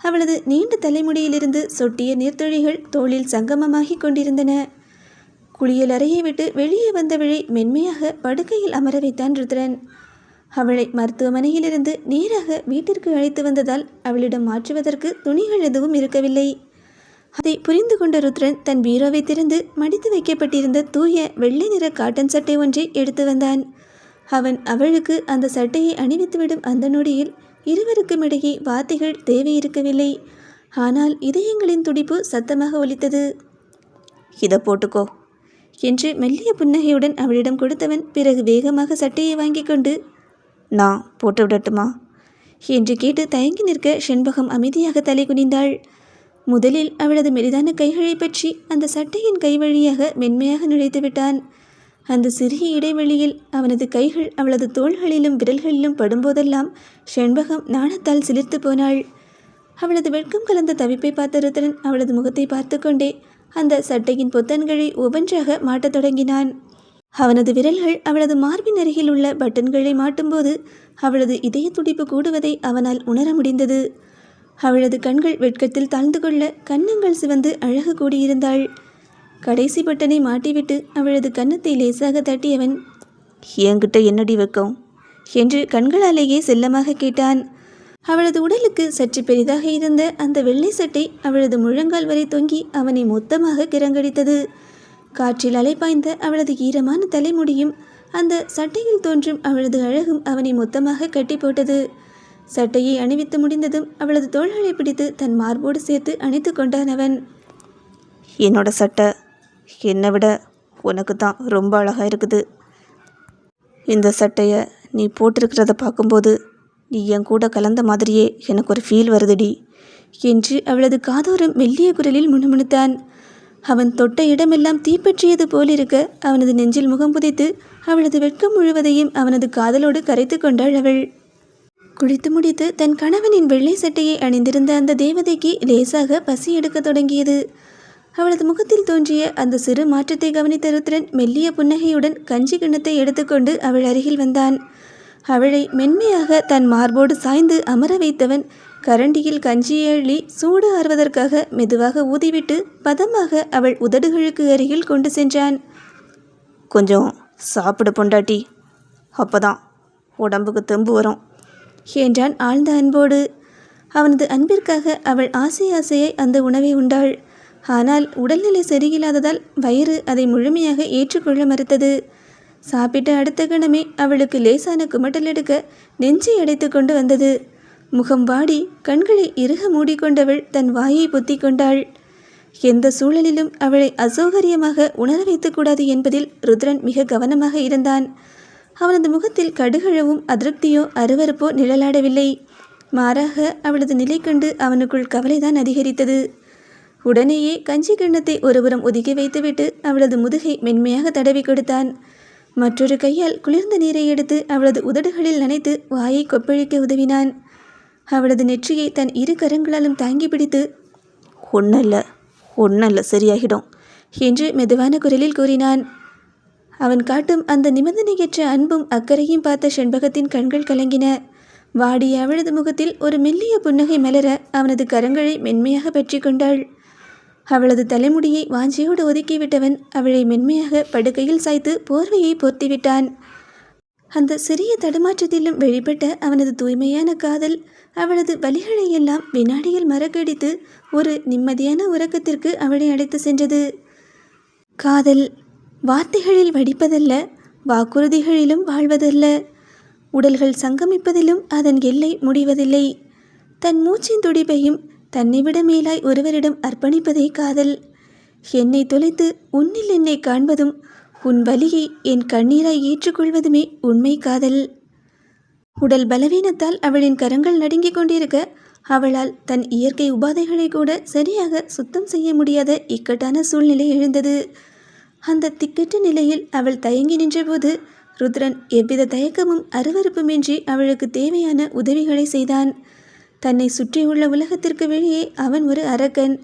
அவளது நீண்ட தலைமுடியிலிருந்து சொட்டிய நீர்த்துளிகள் தோளில் சங்கமமாகி கொண்டிருந்தன. குளியல் அறையை விட்டு வெளியே வந்தவளை மென்மையாக படுக்கையில் அமர வைத்தான் ருத்ரன். அவளை மருத்துவமனையிலிருந்து நேராக வீட்டிற்கு அழைத்து வந்ததால் அவளிடம் மாற்றுவதற்கு துணிகள் எதுவும் இருக்கவில்லை. அதை புரிந்து கொண்ட ருத்ரன் தன் பீரோவை திறந்து மடித்து வைக்கப்பட்டிருந்த தூய வெள்ளை நிற காட்டன் சட்டை ஒன்றை எடுத்து வந்தான். அவன் அவளுக்கு அந்த சட்டையை அணிவித்துவிடும் அந்த நொடியில் இருவருக்கும் இடையே வார்த்தைகள் தேவை இருக்கவில்லை. ஆனால் இதயங்களின் துடிப்பு சத்தமாக ஒலித்தது. இதை போட்டுக்கோ என்று மெல்லிய புன்னகையுடன் அவளிடம் கொடுத்தவன் பிறகு வேகமாக சட்டையை வாங்கி கொண்டு, நான் போட்டு விடட்டுமா என்று கேட்டு தயங்கி நிற்க செண்பகம் அமைதியாக தலை குனிந்தாள். முதலில் அவளது மெலிதான கைகளை பற்றி அந்த சட்டையின் கை வழியாக மென்மையாக நுழைத்து விட்டான். அந்த சிறிய இடைவெளியில் அவனது கைகள் அவளது தோள்களிலும் விரல்களிலும் படும்போதெல்லாம் செண்பகம் நாணத்தால் சிலிர்த்து போனாள். அவளது வெட்கம் கலந்த தவிப்பை பார்த்த ருத்ரன் அவளது முகத்தை பார்த்து கொண்டே அந்த சட்டையின் பொத்தன்களை ஒவ்வொன்றாக மாட்டத் தொடங்கினான். அவனது விரல்கள் அவளது மார்பின் அருகில் உள்ள பட்டன்களை மாட்டும்போது அவளது இதய துடிப்பு கூடுவதை அவனால் உணர முடிந்தது. அவளது கண்கள் வெட்கத்தில் தாழ்ந்து கொள்ள கன்னங்கள் சிவந்து அழகு கூடியிருந்தாள். கடைசி பட்டனை மாட்டிவிட்டு அவளது கன்னத்தை லேசாக தட்டியவன், என்கிட்ட என்னடி வெக்கம் என்று கண்களாலேயே செல்லமாக கேட்டான். அவளது உடலுக்கு சற்று பெரிதாக இருந்த அந்த வெள்ளை சட்டை அவளது முழங்கால் வரை தொங்கி அவனை மொத்தமாக கிறங்கடித்தது. காற்றில் அலைப்பாய்ந்த அவளது ஈரமான தலைமுடியும் அந்த சட்டையில் தோன்றும் அவளது அழகும் அவனை மொத்தமாக கட்டி போட்டது. சட்டையை அணிவித்து முடிந்ததும் அவளது தோள்களை பிடித்து தன் மார்போடு சேர்த்து அணைத்து கொண்டான் அவன். என்னோட சட்டை என்னை விட உனக்கு தான் ரொம்ப அழகாக இருக்குது. இந்த சட்டையை நீ போட்டிருக்கிறத பார்க்கும்போது நீ என் கூட கலந்த மாதிரியே எனக்கு ஒரு ஃபீல் வருதுடி என்று அவளது காதோரம் மெல்லிய குரலில் முணுமுணுத்தான். அவன் தொட்ட இடமெல்லாம் தீப்பற்றியது போலிருக்க அவனது நெஞ்சில் முகம் புதைத்து அவளது வெட்கம் முழுவதையும் அவனது காதலோடு கரைத்து கொண்டாள் அவள். குளித்து முடித்து தன் கணவனின் வெள்ளை சட்டையை அணிந்திருந்த அந்த தேவதைக்கு லேசாக பசி எடுக்க தொடங்கியது. அவளது முகத்தில் தோன்றிய அந்த சிறு மாற்றத்தை கவனித்த ருத்ரன் மெல்லிய புன்னகையுடன் கஞ்சி கிண்ணத்தை எடுத்துக்கொண்டு அவள் அருகில் வந்தான். அவளை மென்மையாக தன் மார்போடு சாய்ந்து அமர வைத்தவன் கரண்டியில் கஞ்சியை அள்ளி சூடு ஆறுவதற்காக மெதுவாக ஊதிவிட்டு பதமாக அவள் உதடுகளுக்கு அருகில் கொண்டு சென்றான். கொஞ்சம் சாப்பிட பொண்டாட்டி, அப்போதான் உடம்புக்கு தெம்பு வரும் என்றான் ஆழ்ந்த அன்போடு. அவனது அன்பிற்காக அவள் ஆசையை அந்த உணவை உண்டாள். ஆனால் உடல்நிலை சரியில்லாததால் வயிறு அதை முழுமையாக ஏற்றுக்கொள்ள மறுத்தது. சாப்பிட்ட அடுத்த கணமே அவளுக்கு லேசான குமட்டல் எடுக்க நெஞ்சை அடைத்து கொண்டு வந்தது. முகம் வாடி கண்களை இறுக மூடிக்கொண்டவள் தன் வாயை பொத்தி கொண்டாள். எந்த சூழலிலும் அவளை அசௌகரியமாக உணர வைத்துக்கூடாது என்பதில் ருத்ரன் மிக கவனமாக இருந்தான். அவனது முகத்தில் கடுகளவும் அதிருப்தியோ அருவருப்போ நிழலாடவில்லை. மாறாக அவளது நிலை கண்டு அவனுக்குள் கவலைதான் அதிகரித்தது. உடனேயே கஞ்சி கிண்ணத்தை ஒருபுறம் ஒதுக்கி வைத்துவிட்டு அவளது முதுகை மென்மையாக தடவி கொடுத்தான். மற்றொரு கையால் குளிர்ந்த நீரை எடுத்து அவளது உதடுகளில் நனைத்து வாயை கொப்பளிக்க உதவினான். அவளது நெற்றியை தன் இரு கரங்களாலும் தாங்கி பிடித்து, ஒன்னல்ல சரியாகிடும் என்று மெதுவான குரலில் கூறினான். அவன் காட்டும் அந்த நிபந்தனையற்ற அன்பும் அக்கறையும் பார்த்த செண்பகத்தின் கண்கள் கலங்கின. வாடிய அவளது முகத்தில் ஒரு மெல்லிய புன்னகை மலர அவனது கரங்களை மென்மையாக பற்றி கொண்டாள். அவளது தலைமுடியை வாஞ்சியோடு ஒதுக்கிவிட்டவன் அவளை மென்மையாக படுக்கையில் சாய்த்து போர்வையை போர்த்திவிட்டான். அந்த சிறிய தடுமாற்றத்திலும் வெளிப்பட்ட அவனது தூய்மையான காதல் அவளது வலிகளை எல்லாம் வினாடியில் மறக்கடித்து ஒரு நிம்மதியான உறக்கத்திற்கு அவளை அழைத்து சென்றது. காதல் வார்த்தைகளில் வடிப்பதல்ல, வாக்குறுதிகளிலும் வாழ்வதல்ல. உடல்கள் சங்கமிப்பதிலும் அதன் எல்லை முடிவதில்லை. தன் மூச்சின் துடிப்பையும் தன்னை விட மேலாய் ஒருவரிடம் அர்ப்பணிப்பதே காதல். என்னை தொலைத்து உன்னில் என்னை காண்பதும் உன் வலியை என் கண்ணீராய் ஏற்றுக்கொள்வதுமே உண்மை காதல். உடல் பலவீனத்தால் அவளின் கரங்கள் நடுங்கிக் கொண்டிருக்க அவளால் தன் இயற்கை உபாதைகளை கூட சரியாக சுத்தம் செய்ய முடியாத இக்கட்டான சூழ்நிலை எழுந்தது. அந்த திக்கற்ற நிலையில் அவள் தயங்கி நின்றபோது ருத்ரன் எவ்வித தயக்கமும் அருவருப்புமின்றி அவளுக்கு தேவையான உதவிகளை செய்தான். தன்னை சுற்றியுள்ள உலகத்திற்கு வெளியே அவன் ஒரு அரக்கன்,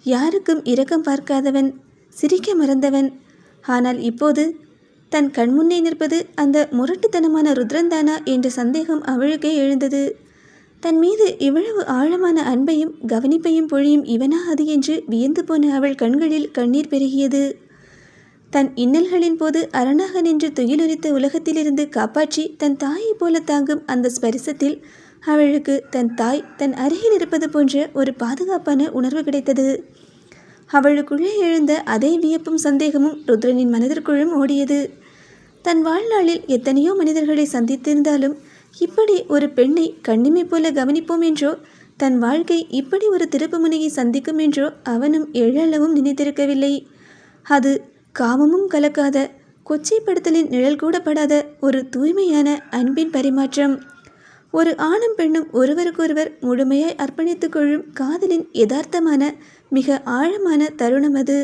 யாருக்கும் இரக்கம் பார்க்காதவன், சிரிக்க மறந்தவன். ஆனால் இப்போது தன் கண்முன்னே நிற்பது அந்த முரட்டுத்தனமான ருத்ரன்தானா என்ற சந்தேகம் அவளுக்கே எழுந்தது. தன் மீது இவ்வளவு ஆழமான அன்பையும் கவனிப்பையும் பொழியும் இவனா அது என்று வியந்து போன அவள் கண்களில் கண்ணீர் பெருகியது. தன் இன்னல்களின் போது அரணாக நின்று துயிலுரித்த உலகத்திலிருந்து காப்பாற்றி தன் தாயை போல தாங்கும் அந்த ஸ்பரிசத்தில் அவளுக்கு தன் தாய் தன் அருகில் இருப்பது போன்ற ஒரு பாதுகாப்பான உணர்வு கிடைத்தது. அவளுக்குள்ளே எழுந்த அதே வியப்பும் சந்தேகமும் ருத்ரனின் மனதிற்குள்ளும் ஓடியது. தன் வாழ்நாளில் எத்தனையோ மனிதர்களை சந்தித்திருந்தாலும் இப்படி ஒரு பெண்ணை கண்ணிமை போல கவனிப்போம் என்றோ, தன் வாழ்க்கை இப்படி ஒரு திருப்பு முனையை சந்திக்கும் என்றோ அவனும் எழளவும் நினைத்திருக்கவில்லை. அது காமமும் கலக்காத, கொச்சைப்படுத்தலின் நிழல் கூட படாத ஒரு தூய்மையான அன்பின் பரிமாற்றம். ஒரு ஆணும் பெண்ணும் ஒருவருக்கொருவர் முழுமையாய் அர்ப்பணித்துக் கொள்ளும் காதலின் யதார்த்தமான மிக ஆழமான தருணம் அது.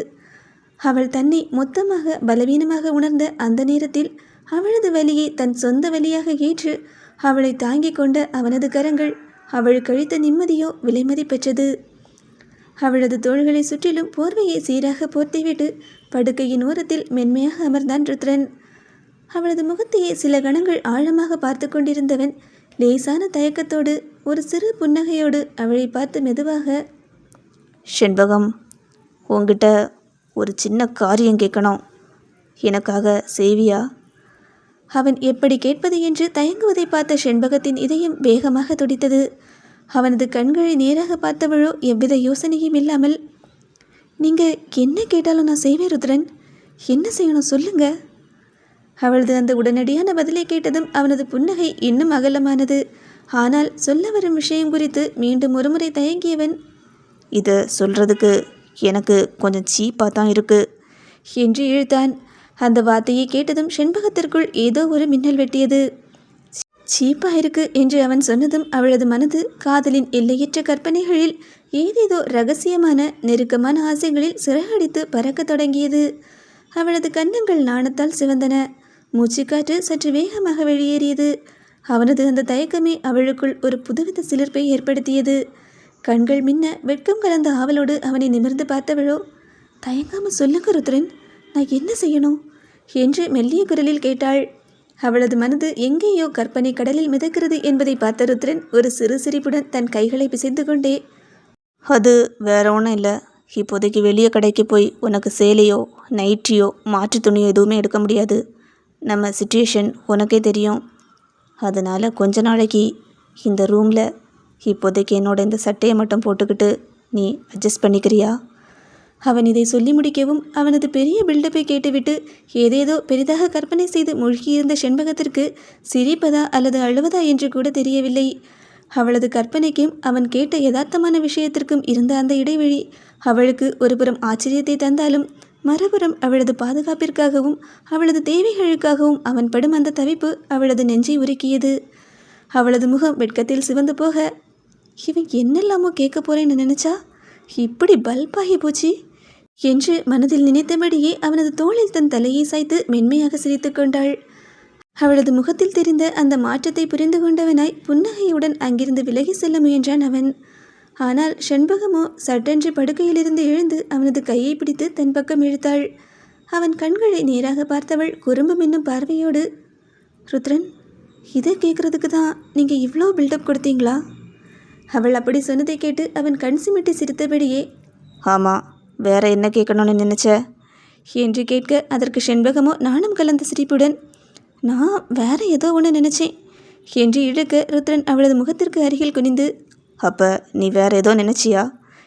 அவள் தன்னை மொத்தமாக பலவீனமாக உணர்ந்த அந்த நேரத்தில் அவளது வலியை தன் சொந்த வலியாக ஏற்று அவளை தாங்கிக் கொண்ட அவனது கரங்கள் அவள் கழித்த நிம்மதியோ விலைமதிப்பற்றது. அவளது தோள்களை சுற்றிலும் போர்வையை சீராக போர்த்திவிட்டு படுக்கையின் ஓரத்தில் மென்மையாக அமர்ந்தான் ருத்ரன். அவளது முகத்தையே சில கணங்கள் ஆழமாக பார்த்து கொண்டிருந்தவன் லேசான தயக்கத்தோடு ஒரு சிறு புன்னகையோடு அவளை பார்த்து மெதுவாக, செண்பகம், உங்ககிட்ட ஒரு சின்ன காரியம் கேட்கணும், எனக்காக செய்வியா? அவன் எப்படி கேட்பது என்று தயங்குவதை பார்த்த செண்பகத்தின் இதயம் வேகமாக துடித்தது. அவனது கண்களை நேராக பார்த்தவளோ எவ்வித யோசனையும் இல்லாமல், நீங்கள் என்ன கேட்டாலும் நான் செய்வேன் ருத்ரன், என்ன செய்யணும் சொல்லுங்க. அவளது அந்த உடனடியான பதிலை கேட்டதும் அவனது புன்னகை இன்னும் அகலமானது. ஆனால் சொல்ல வரும் விஷயம் குறித்து மீண்டும் ஒருமுறை தயங்கியவன், இதை சொல்கிறதுக்கு எனக்கு கொஞ்சம் சீப்பாக தான் இருக்குது என்று இழுத்தான். அந்த வார்த்தையை கேட்டதும் செண்பகத்திற்குள் ஏதோ ஒரு மின்னல் வெட்டியது. சீப்பா இருக்கு என்று அவன் சொன்னதும் அவளது மனது காதலின் எல்லையற்ற கற்பனைகளில் ஏதேதோ ரகசியமான நெருக்கமான ஆசைகளில் சிறகடித்து பறக்க தொடங்கியது. அவளது கன்னங்கள் நாணத்தால் சிவந்தன. மூச்சுக்காற்று சற்று வேகமாக வெளியேறியது. அவனது அந்த தயக்கமே அவளுக்குள் ஒரு புதுவித சிலிர்ப்பை ஏற்படுத்தியது. கண்கள் மின்ன வெட்கம் கலந்த ஆவலோடு அவனை நிமிர்ந்து பார்த்தவளோ, தயங்காம சொல்லுங்க ருத்ரன், நான் என்ன செய்யணும் என்று மெல்லிய குரலில் கேட்டாள். அவளது மனது எங்கேயோ கற்பனை கடலில் மிதக்கிறது என்பதை பார்த்த ருத்ரன் ஒரு சிறு சிரிப்புடன் தன் கைகளை பிசைந்து கொண்டே, அது வேற ஒன்றும் இல்லை, இப்போதைக்கு வெளியே கடைக்கு போய் உனக்கு சேலையோ நைட்டியோ மாற்று துணியோ எதுவுமே எடுக்க முடியாது. நம்ம சிச்சுவேஷன் உனக்கே தெரியும். அதனால் கொஞ்ச நாளைக்கு இந்த ரூமில் இப்போதைக்கு என்னோட இந்த சட்டையை மட்டும் போட்டுக்கிட்டு நீ அட்ஜஸ்ட் பண்ணிக்கிறியா? அவன் இதை சொல்லி முடிக்கவும் அவனது பெரிய பில்டப்பை கேட்டுவிட்டு ஏதேதோ பெரிதாக கற்பனை செய்து மூழ்கியிருந்த செண்பகத்திற்கு சிரிப்பதா அல்லது அழுவதா என்று கூட தெரியவில்லை. அவளது கற்பனைக்கும் அவன் கேட்ட யதார்த்தமான விஷயத்திற்கும் இருந்த அந்த இடைவெளி அவளுக்கு ஒருபுறம் ஆச்சரியத்தை தந்தாலும் மறுபுறம் அவளது பாதுகாப்பிற்காகவும் அவளது தேவைகளுக்காகவும் அவன் படும் அந்த தவிப்பு அவளது நெஞ்சை உருக்கியது. அவளது முகம் வெட்கத்தில் சிவந்து போக, இவன் என்னெல்லாமோ கேட்க போறேன்னு நினச்சா இப்படி பல்பாகி போச்சு என்று மனதில் நினைத்தபடியே அவனது தோளில் தன் தலையை சாய்த்து மென்மையாக சிரித்து கொண்டாள். அவளது முகத்தில் தெரிந்த அந்த மாற்றத்தை புரிந்து கொண்டவனாய் புன்னகையுடன் அங்கிருந்து விலகி செல்ல முயன்றான் அவன். ஆனால் செண்பகமோ சட்டென்று படுக்கையிலிருந்து எழுந்து அவனது கையை பிடித்து தன் பக்கம் இழுத்தாள். அவன் கண்களை நேராக பார்த்தவள் குறும்பு மின்னும் பார்வையோடு, ருத்ரன், இதை கேட்குறதுக்கு தான் நீங்கள் இவ்வளோ பில்டப் கொடுத்தீங்களா? அவள் அப்படி சொன்னதை கேட்டு அவன் கண் சிமிட்டி சிரித்தபடியே, ஆமாம், வேற என்ன கேட்கணும்னு நினச்ச என்று கேட்க அதற்கு செண்பகமோ நாணம் கலந்த சிரிப்புடன், நான் வேற ஏதோ ஒன்று நினச்சேன் என்று இழுக்க ருத்ரன் அவளது முகத்திற்கு அருகில் குனிந்து, அப்போ நீ வேற ஏதோ நினச்சியா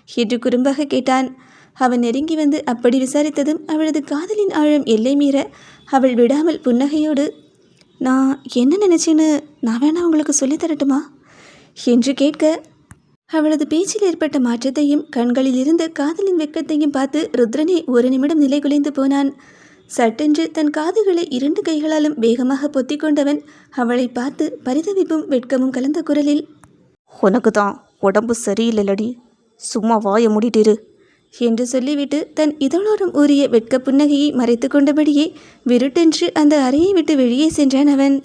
என்று குறும்பாக கேட்டான். அவன் நெருங்கி வந்து அப்படி விசாரித்ததும் அவளது காதலின் ஆழம் எல்லை மீற அவள் விடாமல் புன்னகையோடு, நான் என்ன நினச்சேன்னு நான் வேணா உங்களுக்கு சொல்லித்தரட்டுமா என்று கேட்க அவளது பேச்சில் ஏற்பட்ட மாற்றத்தையும் கண்களில் இருந்த காதலின் வெட்கத்தையும் பார்த்து ருத்ரனே ஒரு நிமிடம் நிலை குலைந்து போனான். சட்டென்று தன் காதுகளை 2 கைகளாலும் வேகமாக பொத்தி கொண்டவன் அவளை பார்த்து பரிதவிப்பும் வெட்கமும் கலந்த குரலில், உனக்கு தான் உடம்பு சரியில்லைலடி, சும்மா வாயை மூடிட்டிரு என்று சொல்லிவிட்டு தன் இதழோரம் ஊறிய வெட்க புன்னகையை மறைத்து கொண்டபடியே விருட்டென்று அந்த அறையை விட்டு வெளியே சென்றான் அவன்.